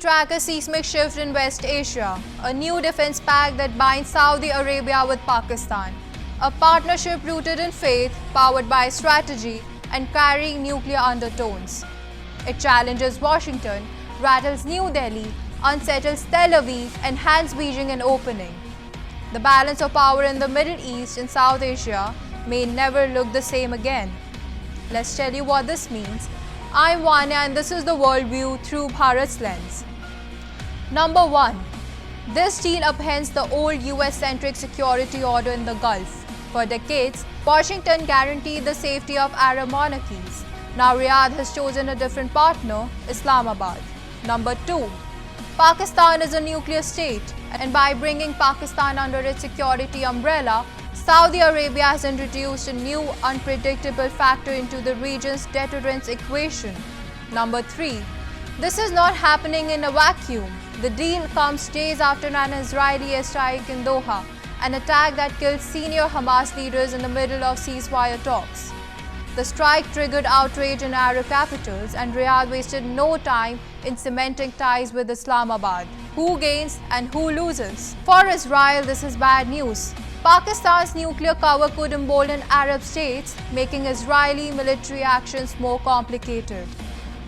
track a seismic shift in West Asia, a new defense pact that binds Saudi Arabia with Pakistan, a partnership rooted in faith, powered by strategy, and carrying nuclear undertones. It challenges Washington, rattles New Delhi, unsettles Tel Aviv, and hands Beijing an opening. The balance of power in the Middle East and South Asia may never look the same again. Let's tell you what this means. I'm Vanya and this is the worldview through Bharat's lens. Number 1. This deal upends the old US-centric security order in the Gulf. For decades, Washington guaranteed the safety of Arab monarchies. Now Riyadh has chosen a different partner, Islamabad. Number 2. Pakistan is a nuclear state, and by bringing Pakistan under its security umbrella, Saudi Arabia has introduced a new unpredictable factor into the region's deterrence equation. Number 3. This is not happening in a vacuum. The deal comes days after an Israeli airstrike in Doha, an attack that killed senior Hamas leaders in the middle of ceasefire talks. The strike triggered outrage in Arab capitals, and Riyadh wasted no time in cementing ties with Islamabad. Who gains and who loses? For Israel, this is bad news. Pakistan's nuclear cover could embolden Arab states, making Israeli military actions more complicated.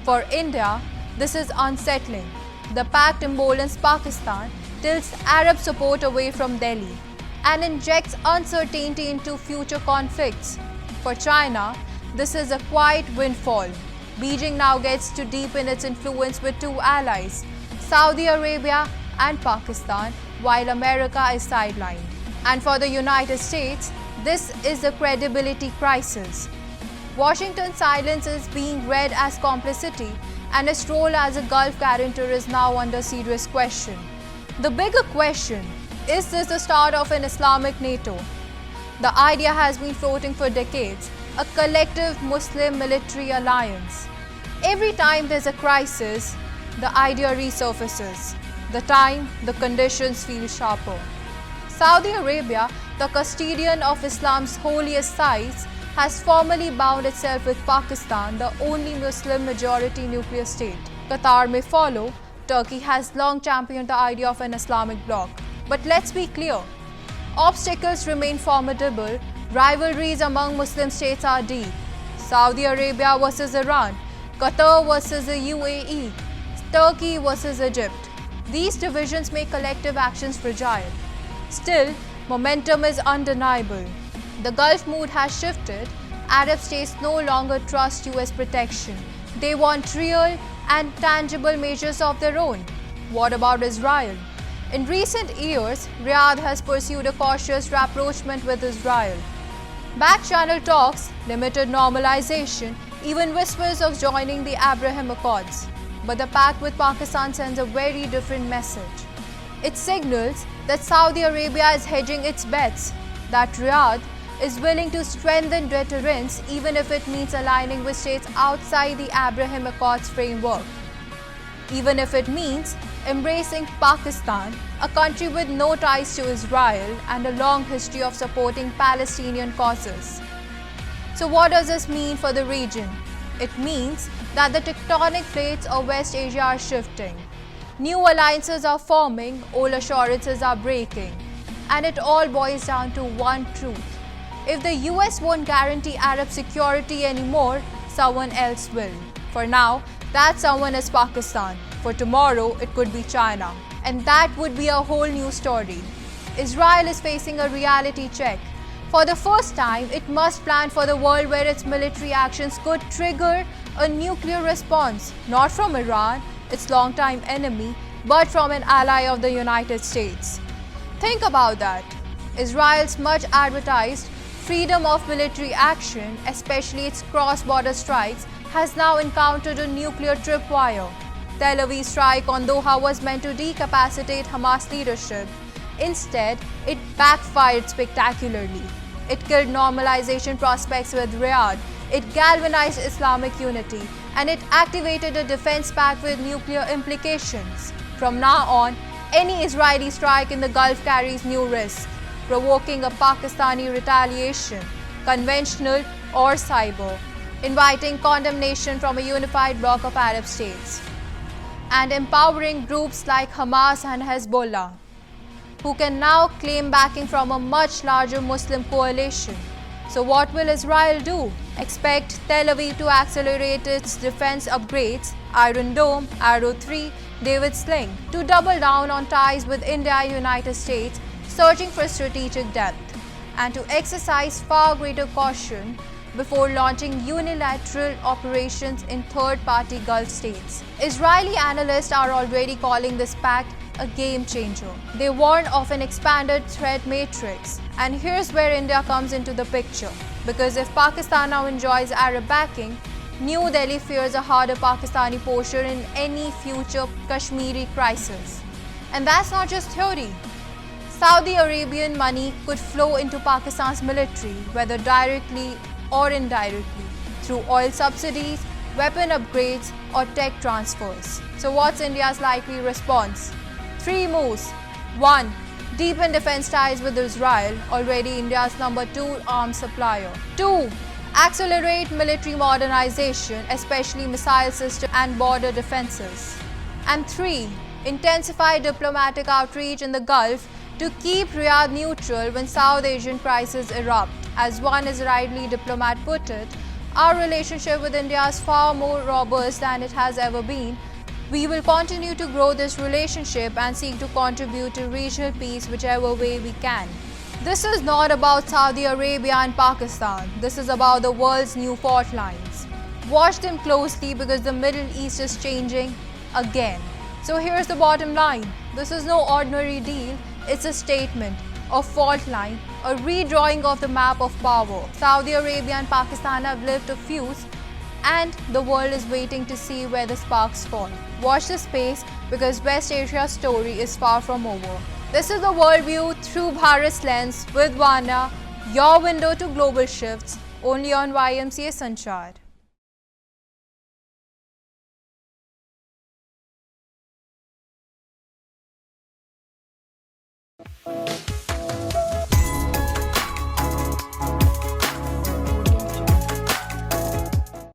For India, this is unsettling. The pact emboldens Pakistan, tilts Arab support away from Delhi, and injects uncertainty into future conflicts. For China, this is a quiet windfall. Beijing now gets to deepen its influence with two allies, Saudi Arabia and Pakistan, while America is sidelined. And for the United States, this is a credibility crisis. Washington's silence is being read as complicity, and its role as a Gulf guarantor is now under serious question. The bigger question, is this the start of an Islamic NATO? The idea has been floating for decades, a collective Muslim military alliance. Every time there's a crisis, the idea resurfaces. The time, the conditions feel sharper. Saudi Arabia, the custodian of Islam's holiest sites, has formally bound itself with Pakistan, the only Muslim majority nuclear state. Qatar may follow. Turkey has long championed the idea of an Islamic bloc. But let's be clear, obstacles remain formidable. Rivalries among Muslim states are deep. Saudi Arabia versus Iran, Qatar versus the UAE, Turkey versus Egypt. These divisions make collective actions fragile. Still, momentum is undeniable. The Gulf mood has shifted. Arab states no longer trust US protection. They want real and tangible measures of their own. What about Israel? In recent years, Riyadh has pursued a cautious rapprochement with Israel. Back-channel talks, limited normalization, even whispers of joining the Abraham Accords. But the pact with Pakistan sends a very different message. It signals that Saudi Arabia is hedging its bets, that Riyadh is willing to strengthen deterrence even if it means aligning with states outside the Abraham Accords framework. Even if it means embracing Pakistan, a country with no ties to Israel and a long history of supporting Palestinian causes. So what does this mean for the region? It means that the tectonic plates of West Asia are shifting. New alliances are forming, old assurances are breaking. And it all boils down to one truth. If the US won't guarantee Arab security anymore, someone else will. For now, that someone is Pakistan. For tomorrow, it could be China. And that would be a whole new story. Israel is facing a reality check. For the first time, it must plan for the world where its military actions could trigger a nuclear response, not from Iran, its longtime enemy, but from an ally of the United States. Think about that. Israel's much advertised freedom of military action, especially its cross-border strikes, has now encountered a nuclear tripwire. Tel Aviv's strike on Doha was meant to decapacitate Hamas leadership. Instead, it backfired spectacularly. It killed normalization prospects with Riyadh. It galvanized Islamic unity, and it activated a defense pact with nuclear implications. From now on, any Israeli strike in the Gulf carries new risks, provoking a Pakistani retaliation, conventional or cyber, inviting condemnation from a unified bloc of Arab states. and empowering groups like Hamas and Hezbollah, who can now claim backing from a much larger Muslim coalition. So what will Israel do? Expect Tel Aviv to accelerate its defense upgrades, Iron Dome, Arrow 3, David Sling, to double down on ties with India and United States, searching for strategic depth, and to exercise far greater caution before launching unilateral operations in third-party Gulf states. Israeli analysts are already calling this pact a game changer. They warn of an expanded threat matrix. And here's where India comes into the picture. Because if Pakistan now enjoys Arab backing, New Delhi fears a harder Pakistani posture in any future Kashmiri crisis. And that's not just theory. Saudi Arabian money could flow into Pakistan's military, whether directly or indirectly, through oil subsidies, weapon upgrades, or tech transfers. So what's India's likely response? 3 moves. 1. Deepen defense ties with Israel, already India's number 2 arms supplier. 2. Accelerate military modernization, especially missile system and border defenses. And 3. Intensify diplomatic outreach in the Gulf to keep Riyadh neutral when South Asian crises erupt. As one Israeli diplomat put it, our relationship with India is far more robust than it has ever been. We will continue to grow this relationship and seek to contribute to regional peace whichever way we can. This is not about Saudi Arabia and Pakistan. This is about the world's new fault lines. Watch them closely because the Middle East is changing again. So here's the bottom line. This is no ordinary deal. It's a statement, a fault line, a redrawing of the map of power. Saudi Arabia and Pakistan have lit a fuse, and the world is waiting to see where the sparks fall. Watch this space because West Asia's story is far from over. This is the worldview through Bharat's lens with Vana, your window to global shifts, only on YMCA Sanchar.